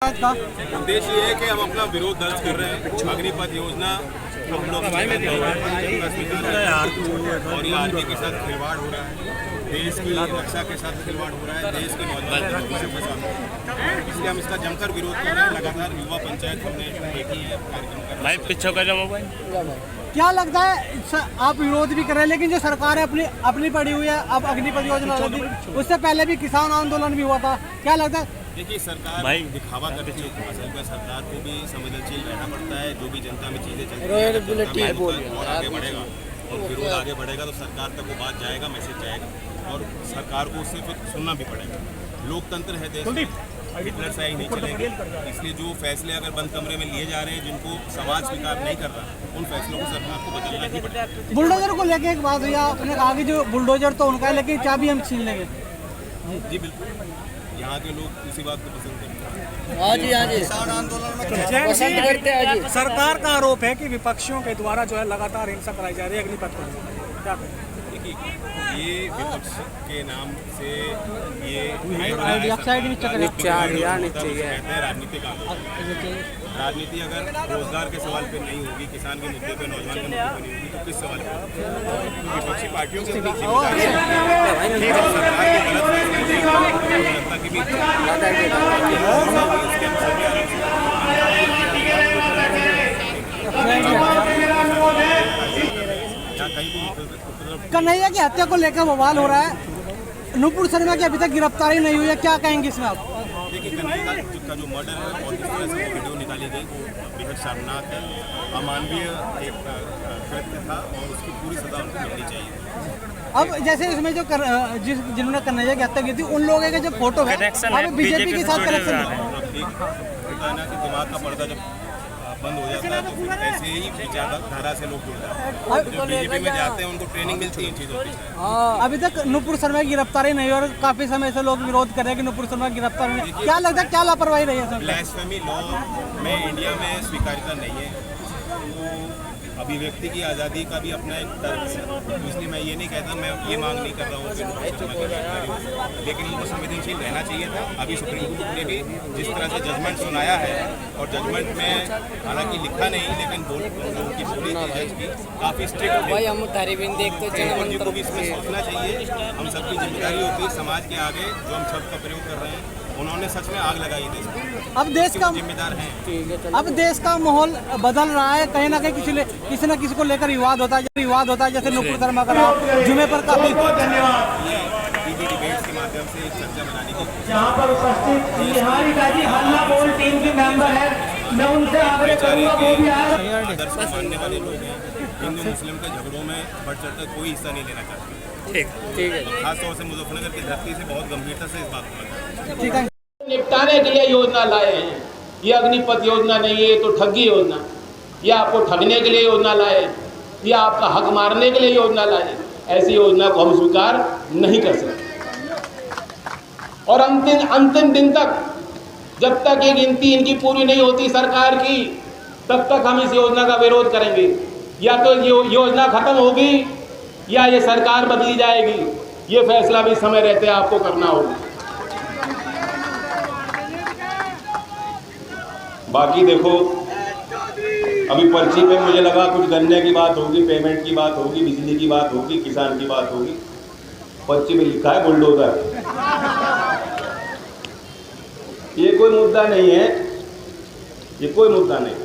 उद्देश्य ये है कि हम अपना विरोध दर्ज कर रहे हैं। अग्निपथ योजना हम लोग और ये आर्मी के साथ खिलवाड़ हो रहा है, देश की रक्षा के साथ खिलवाड़ हो रहा है, देश के नौजवानों के भविष्य के साथ। इसलिए हम इसका जमकर विरोध कर रहे हैं। लगातार युवा पंचायत हमने देखी है, कार्यक्रम पीछे का मोबाइल। क्या लगता है आप विरोध भी कर रहे हैं, लेकिन जो सरकार है अपनी पड़ी हुई है, अब अग्निपथ योजना लगी, उससे पहले भी किसान आंदोलन भी हुआ था। क्या लगता है? देखिए, सरकार दिखावा करती है। असल में सरकार को भी संवेदनशील रहना पड़ता है। जो भी जनता में चीजें चलती हैं, और आगे बढ़ेगा और विरोध आगे बढ़ेगा तो सरकार तक वो बात जाएगा, मैसेज जाएगा, और सरकार को उससे फिर सुनना भी पड़ेगा। लोकतंत्र है देश में, हिटलर से ही नहीं चलेंगे। इसलिए जो फैसले अगर बंद कमरे में लिए जा रहे हैं, जिनको समाज स्वीकार नहीं कर रहा, उन फैसलों को सरकार को बदलना ही पड़ेगा। बुलडोजर को लेके एक बात हुई, आपने कहा कि जो बुलडोजर तो उनका है, लेकिन चाबी हम छीन लेंगे। जी बिल्कुल, यहाँ के लोग उसी बात को पसंद करते हैं। किसान आंदोलन में पसंद करते हैं। सरकार का आरोप है कि विपक्षियों के द्वारा जो है लगातार हिंसा कराई जा रही है अग्निपथ पर। क्या देखिए, ये विपक्ष के नाम से ये राजनीतिक राजनीति अगर रोजगार के सवाल पे नहीं होगी, किसान के मुद्दे पे, नौजवान के मुद्दे पे नहीं होगी, तो किस सवाल पे? विपक्षी पार्टियों की जिम्मेदारी है सरकार के गलत फैसले जनता के बीच कन्हैया की हत्या को लेकर बवाल हो रहा है। नुपुर शर्मा की अभी तक गिरफ्तारी नहीं हुई है, क्या कहेंगे इसमें आप? देखिए, कन्हैया का जो मर्डर है और जिस तरह से वीडियो निकाली गई, वो बेहद शर्मनाक है, अमानवीय एक कृत्य था, और उसकी पूरी सजा उनको मिलनी चाहिए। अब जैसे इसमें जो जिन्होंने कन्हैया की हत्या की थी, उन लोगों के जो फोटो है बीजेपी के साथ कनेक्शन है। दिमाग का पर्दा जब बंद हो जाता है तो फिर ऐसे ही विचारधारा से लोग जुड़ जाते हैं। जो बीजेपी में जाते हैं उनको ट्रेनिंग मिलती है इन चीज़ों की। अभी तक नुपुर शर्मा की गिरफ्तारी नहीं, और काफी समय से लोग विरोध कर रहे हैं कि नुपुर शर्मा की गिरफ्तारी नहीं। क्या लगता है, क्या लापरवाही रही है? ब्लास्फेमी लॉ में इंडिया में स्वीकार्यता नहीं है। अभिव्यक्ति की आज़ादी का भी अपना एक तर्क है, इसलिए मैं ये नहीं कहता, मैं ये मांग नहीं कर रहा हूँ कि लेकिन उनको संवेदनशील रहना चाहिए था। अभी सुप्रीम कोर्ट ने भी जिस तरह से जजमेंट सुनाया है, और जजमेंट में हालांकि लिखा नहीं, लेकिन उनकी बोली थी जज की काफ़ी स्ट्रिक्ट है। को भी इसमें सोचना चाहिए। हम सबकी जिम्मेदारी होती है समाज के आगे, जो हम शब्द का प्रयोग कर रहे हैं, उन्होंने सच में आग लगाई देश में। अब देश का जिम्मेदार हैं। अब देश का माहौल बदल रहा है, कहीं ना कहीं किसी न किसी को लेकर विवाद होता है, जैसे नुपुर शर्मा का जुमे पर काफी टीवी डिबेट्स के माध्यम से एक चर्चा बनाने की यहाँ पर उपस्थित हमारी दादी हल्ला बोल टीम की मेंबर है, मैं उनसे आग्रह करूंगा वो भी आए। आदर्श को मानने वाले लोग हैं। हिंदू मुस्लिम के झगड़ों में बढ़ चढ़कर कोई हिस्सा नहीं लेना चाहते। ठीक है। खासतौर से मुजफ्फरनगर की धरती से बहुत गंभीरता से इस बात को लगा निपटाने के लिए योजना लाए हैं। ये अग्निपथ योजना नहीं है, तो ठगी योजना, या आपको ठगने के लिए योजना लाए, या आपका हक मारने के लिए योजना लाए। ऐसी योजना को हम स्वीकार नहीं कर सकते। और अंतिम दिन तक, जब तक ये गिनती इनकी पूरी नहीं होती सरकार की, तब तक हम इस योजना का विरोध करेंगे। या तो ये योजना खत्म होगी, या ये सरकार बदली जाएगी। ये फैसला भी समय रहते आपको करना होगा। बाकी देखो, अभी पर्ची पे मुझे लगा कुछ गन्ने की बात होगी, पेमेंट की बात होगी, बिजली की बात होगी, किसान की बात होगी। पर्ची में लिखा है बुलडोजर। ये कोई मुद्दा नहीं है, ये कोई मुद्दा नहीं।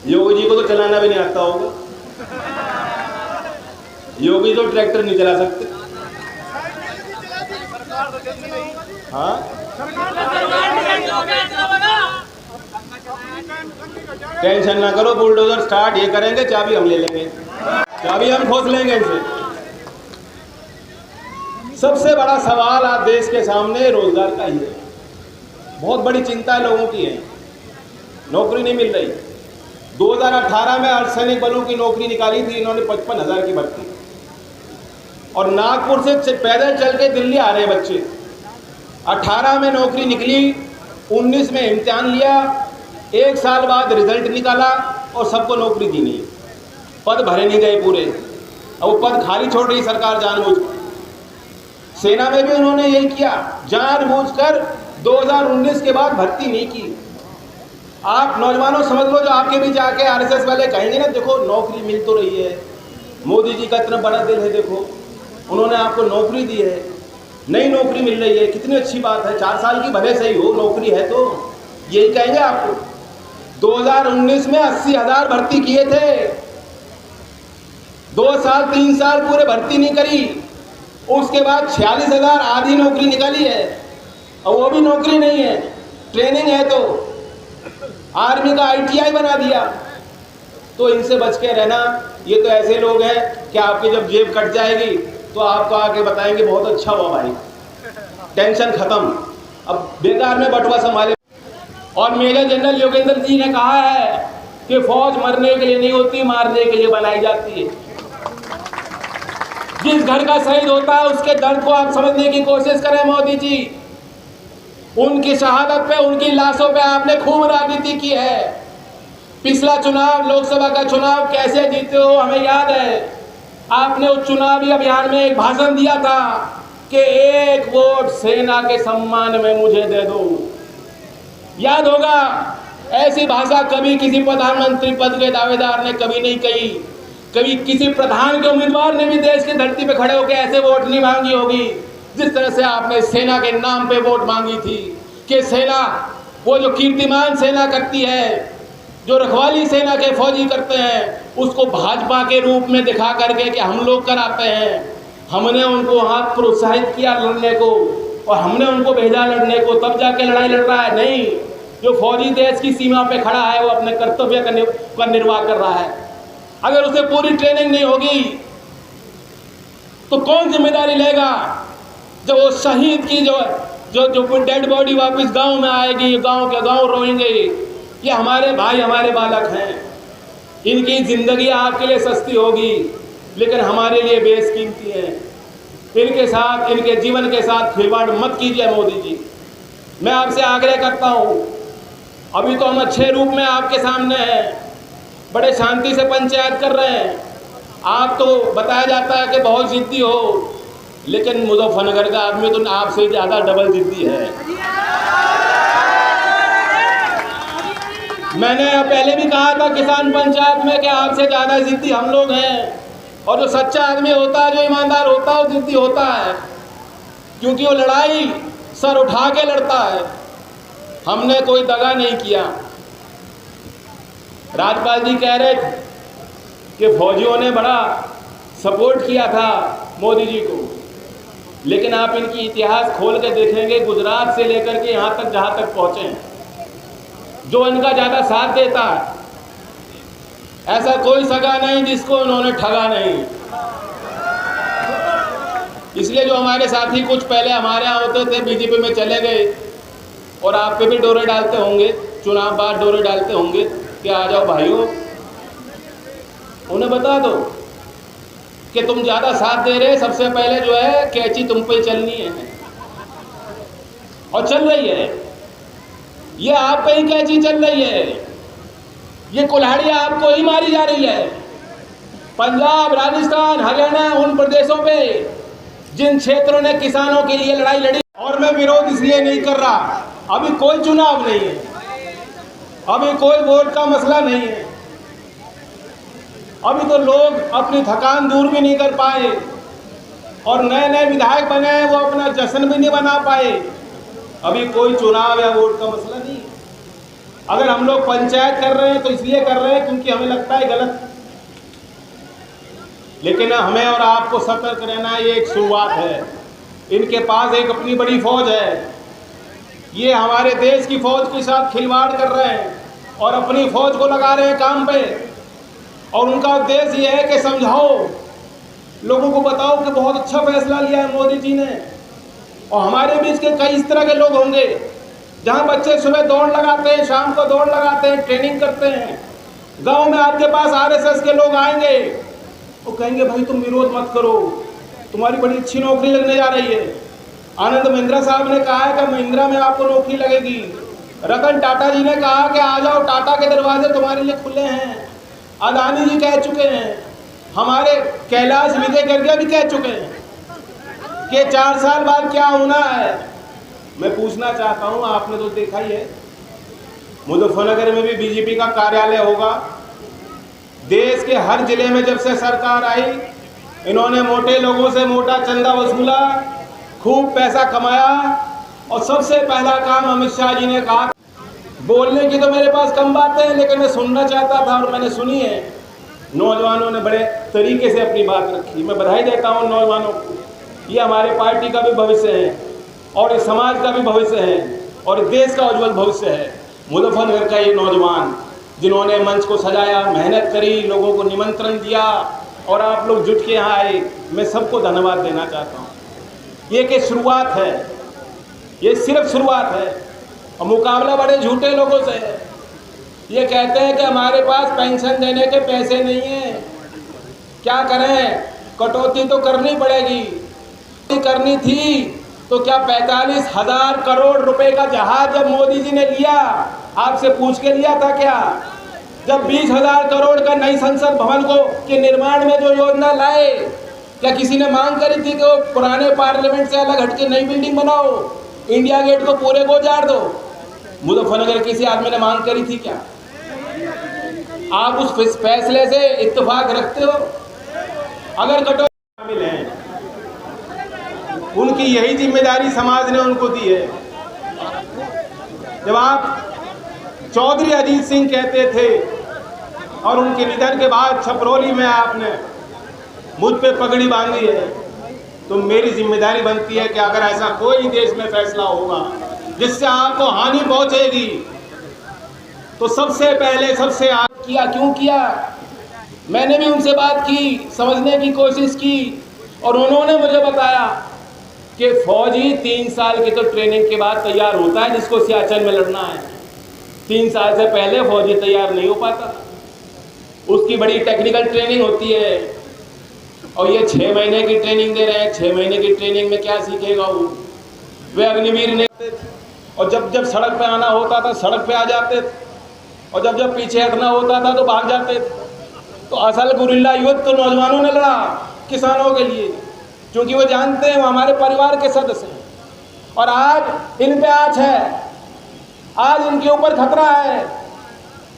योगी जी को तो चलाना भी नहीं आता होगा। योगी तो ट्रैक्टर नहीं चला सकते। हाँ, टेंशन ना करो, बुलडोजर स्टार्ट ये करेंगे, चाबी हम ले लेंगे, चाबी हम खोस लेंगे इनसे। सबसे बड़ा सवाल आज देश के सामने रोजगार का ही है। बहुत बड़ी चिंता लोगों की है, नौकरी नहीं मिल रही। 2018 में अर्धसैनिक बलों की नौकरी निकाली थी इन्होंने, 55,000 की भर्ती, और नागपुर से पैदल चल के दिल्ली आ रहे हैं बच्चे। 18 में नौकरी निकली, 19 में इम्तिहान लिया, 1 साल बाद रिजल्ट निकाला और सबको नौकरी दी नहीं। पद भरे नहीं गए पूरे, और वो पद खाली छोड़ रही सरकार जानबूझकर। सेना में भी उन्होंने यही किया, जानबूझकर 2019 के बाद भर्ती नहीं की। आप नौजवानों समझ लो, जो आपके बीच आके आरएसएस वाले कहेंगे ना, देखो नौकरी मिल तो रही है, मोदी जी का इतना बड़ा दिल है, देखो उन्होंने आपको नौकरी दी है, नई नौकरी मिल रही है, कितनी अच्छी बात है, 4 साल की भले सही हो, नौकरी है तो यही कहेंगे आपको। 2019 में 80,000 भर्ती किए थे, 2 साल 3 साल पूरे भर्ती नहीं करी, उसके बाद 46,000 आधी नौकरी निकाली है, और वो भी नौकरी नहीं है, ट्रेनिंग है। तो आर्मी का ITI बना दिया। तो इनसे बच के रहना। ये तो ऐसे लोग हैं कि आपकी जब जेब कट जाएगी तो आपको आके बताएंगे बहुत अच्छा हुआ भाई, टेंशन खत्म, अब बेकार में बटुआ संभाले। और मेजर जनरल योगेंद्र जी ने कहा है कि फौज मरने के लिए नहीं होती, मारने के लिए बनाई जाती है। जिस घर का शहीद होता है उसके दर्द को आप समझने की कोशिश करें मोदी जी। उनकी शहादत पे, उनकी लाशों पे आपने खूब राजनीति की है। पिछला चुनाव, लोकसभा का चुनाव कैसे जीते हो हमें याद है। आपने उस चुनावी अभियान में एक भाषण दिया था कि 1 वोट सेना के सम्मान में मुझे दे दो। याद होगा, ऐसी भाषा कभी किसी प्रधानमंत्री पद के दावेदार ने कभी नहीं कही। कभी किसी प्रधान के उम्मीदवार ने भी देश की धरती पे खड़े होकर ऐसे वोट नहीं मांगी होगी जिस तरह से आपने सेना के नाम पे वोट मांगी थी। कि सेना, वो जो कीर्तिमान सेना करती है, जो रखवाली सेना के फौजी करते हैं, उसको भाजपा के रूप में दिखा करके कि हम लोग कराते हैं। हमने उनको वहाँ प्रोत्साहित किया लड़ने को, और हमने उनको भेजा लड़ने को, तब जाके लड़ाई लड़ रहा है। नहीं, जो फौजी देश की सीमा पे खड़ा है वो अपने कर्तव्य का निर्वाह कर रहा है। अगर उसे पूरी ट्रेनिंग नहीं होगी तो कौन जिम्मेदारी लेगा? जब वो शहीद की जो डेड बॉडी वापस गांव में आएगी, गांव के गांव रोएंगे, ये हमारे भाई, हमारे बालक हैं, इनकी ज़िंदगी आपके लिए सस्ती होगी लेकिन हमारे लिए बेशकीमती है। इनके साथ, इनके जीवन के साथ खिलवाड़ मत कीजिए मोदी जी। मैं आपसे आग्रह करता हूँ, अभी तो हम अच्छे रूप में आपके सामने हैं, बड़े शांति से पंचायत कर रहे हैं। आप तो बताया जाता है कि बहुत जिद्दी हो, लेकिन मुजफ्फरनगर का आदमी तो आपसे ज़्यादा डबल जिद्दी है। मैंने पहले भी कहा था किसान पंचायत में कि आपसे ज़्यादा जिद्दी हम लोग हैं। और जो सच्चा आदमी होता है, जो ईमानदार होता है, वो जिद्दी होता है, क्योंकि वो लड़ाई सर उठा के लड़ता है। हमने कोई दगा नहीं किया। राज्यपाल जी कह रहे थे कि फौजियों ने बड़ा सपोर्ट किया था मोदी जी को, लेकिन आप इनकी इतिहास खोल के देखेंगे, गुजरात से लेकर के यहाँ तक जहाँ तक पहुँचे हैं, जो इनका ज़्यादा साथ देता है, ऐसा कोई सगा नहीं जिसको उन्होंने ठगा नहीं। इसलिए जो हमारे साथी कुछ पहले हमारे यहाँ होते थे, बीजेपी में चले गए, और आप पे भी डोरे डालते होंगे, चुनाव बाद डोरे डालते होंगे कि आ जाओ भाइयों, उन्हें बता दो कि तुम ज़्यादा साथ दे रहे, सबसे पहले जो है कैची तुम पे चलनी है, और चल रही है। ये आप पे ही कैची चल रही है, ये कुल्हाड़ी आपको ही मारी जा रही है। पंजाब, राजस्थान, हरियाणा, उन प्रदेशों पे जिन क्षेत्रों ने किसानों के लिए लड़ाई लड़ी, और मैं विरोध इसलिए नहीं कर रहा, अभी कोई चुनाव नहीं है, अभी कोई वोट का मसला नहीं है, अभी तो लोग अपनी थकान दूर भी नहीं कर पाए, और नए नए विधायक बने हैं, वो अपना जश्न भी नहीं बना पाए। अभी कोई चुनाव या वोट का मसला नहीं है। अगर हम लोग पंचायत कर रहे हैं तो इसलिए कर रहे हैं क्योंकि हमें लगता है गलत, लेकिन हमें और आपको सतर्क रहना, ये एक शुरुआत है। इनके पास एक अपनी बड़ी फौज है, ये हमारे देश की फौज के साथ खिलवाड़ कर रहे हैं और अपनी फौज को लगा रहे हैं काम पे, और उनका उद्देश्य ये है कि समझाओ, लोगों को बताओ कि बहुत अच्छा फैसला लिया है मोदी जी ने। और हमारे बीच के कई इस तरह के लोग होंगे जहां बच्चे सुबह दौड़ लगाते हैं, शाम को दौड़ लगाते हैं, ट्रेनिंग करते हैं। गांव में आपके पास आरएसएस के लोग आएंगे, वो कहेंगे भाई तुम विरोध मत करो, तुम्हारी बड़ी अच्छी नौकरी लगने जा रही है। आनंद महिंद्रा साहब ने कहा है कि महिंद्रा में आपको नौकरी लगेगी। रतन टाटा जी ने कहा कि आ जाओ, टाटा के दरवाजे तुम्हारे लिए खुले हैं। अदानी जी कह चुके हैं, हमारे कैलाश विजय गर्ग भी कह चुके हैं कि 4 साल बाद क्या होना है। मैं पूछना चाहता हूँ, आपने तो देखा ही है, मुजफ्फरनगर में भी बीजेपी का कार्यालय होगा। देश के हर जिले में जब से सरकार आई, इन्होंने मोटे लोगों से मोटा चंदा वसूला, खूब पैसा कमाया, और सबसे पहला काम अमित शाह जी ने कहा। बोलने की तो मेरे पास कम बातें हैं, लेकिन मैं सुनना चाहता था और मैंने सुनी है। नौजवानों ने बड़े तरीके से अपनी बात रखी। मैं बधाई देता हूँ नौजवानों को। ये हमारे पार्टी का भी भविष्य है, और इस समाज का भी भविष्य है, और देश का उज्जवल भविष्य है। मुजफ्फरनगर का ये नौजवान जिन्होंने मंच को सजाया, मेहनत करी, लोगों को निमंत्रण दिया, और आप लोग जुट के यहाँ आए, मैं सबको धन्यवाद देना चाहता हूँ। ये कि शुरुआत है, ये सिर्फ शुरुआत है, और मुकाबला बड़े झूठे लोगों से है। ये कहते हैं कि हमारे पास पेंशन देने के पैसे नहीं हैं। क्या करें, कटौती तो करनी पड़ेगी। करनी थी तो क्या 45,000 करोड़ रुपए का जहाज जब मोदी जी ने लिया, आपसे पूछ के लिया था क्या? जब 20,000 करोड़ का नई संसद भवन को के निर्माण में जो योजना लाए, क्या किसी ने मांग करी थी कि वो पुराने पार्लियामेंट से अलग हटके नई बिल्डिंग बनाओ, इंडिया गेट को पूरे को उजाड़ दो? मुजफ्फरनगर किसी आदमी ने मांग करी थी क्या? आप उस फैसले से इत्तेफाक रखते हो? अगर कटौती शामिल हैं, उनकी यही जिम्मेदारी समाज ने उनको दी है। जब आप चौधरी अजीत सिंह कहते थे, और उनके निधन के बाद छपरौली में आपने मुझ पे पगड़ी बांधी है, तो मेरी जिम्मेदारी बनती है कि अगर ऐसा कोई देश में फैसला होगा जिससे आपको हानि पहुंचेगी, तो सबसे पहले सबसे आगे किया। क्यों किया? मैंने भी उनसे बात की, समझने की कोशिश की, और उन्होंने मुझे बताया कि फौजी 3 साल की तो ट्रेनिंग के बाद तैयार होता है, जिसको सियाचिन में लड़ना है। 3 साल से पहले फौजी तैयार नहीं हो पाता, उसकी बड़ी टेक्निकल ट्रेनिंग होती है। और ये 6 महीने की ट्रेनिंग दे रहे हैं। 6 महीने की ट्रेनिंग में क्या सीखेगा वो? वे अग्निवीर ने, और जब जब सड़क पे आना होता था सड़क पे आ जाते थे, और जब जब पीछे हटना होता था तो भाग जाते थे। तो असल गुरिल्ला युद्ध तो नौजवानों ने लड़ा किसानों के लिए, क्योंकि वो जानते हैं वो हमारे परिवार के सदस्य हैं। और आज इन पे आँच है, आज इनके ऊपर खतरा है,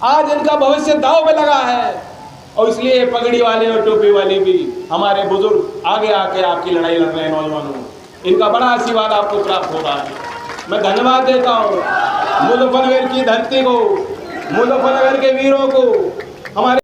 आज इनका भविष्य दांव पे लगा है। और इसलिए पगड़ी वाले और टोपी वाले भी हमारे बुजुर्ग आगे आके आपकी लड़ाई लड़ रहे हैं। नौजवानों, इनका बड़ा आशीर्वाद आपको प्राप्त हो रहा है। मैं धन्यवाद देता हूँ मुजफ्फरनगर की धरती को, मुजफ्फरनगर के वीरों को, हमारे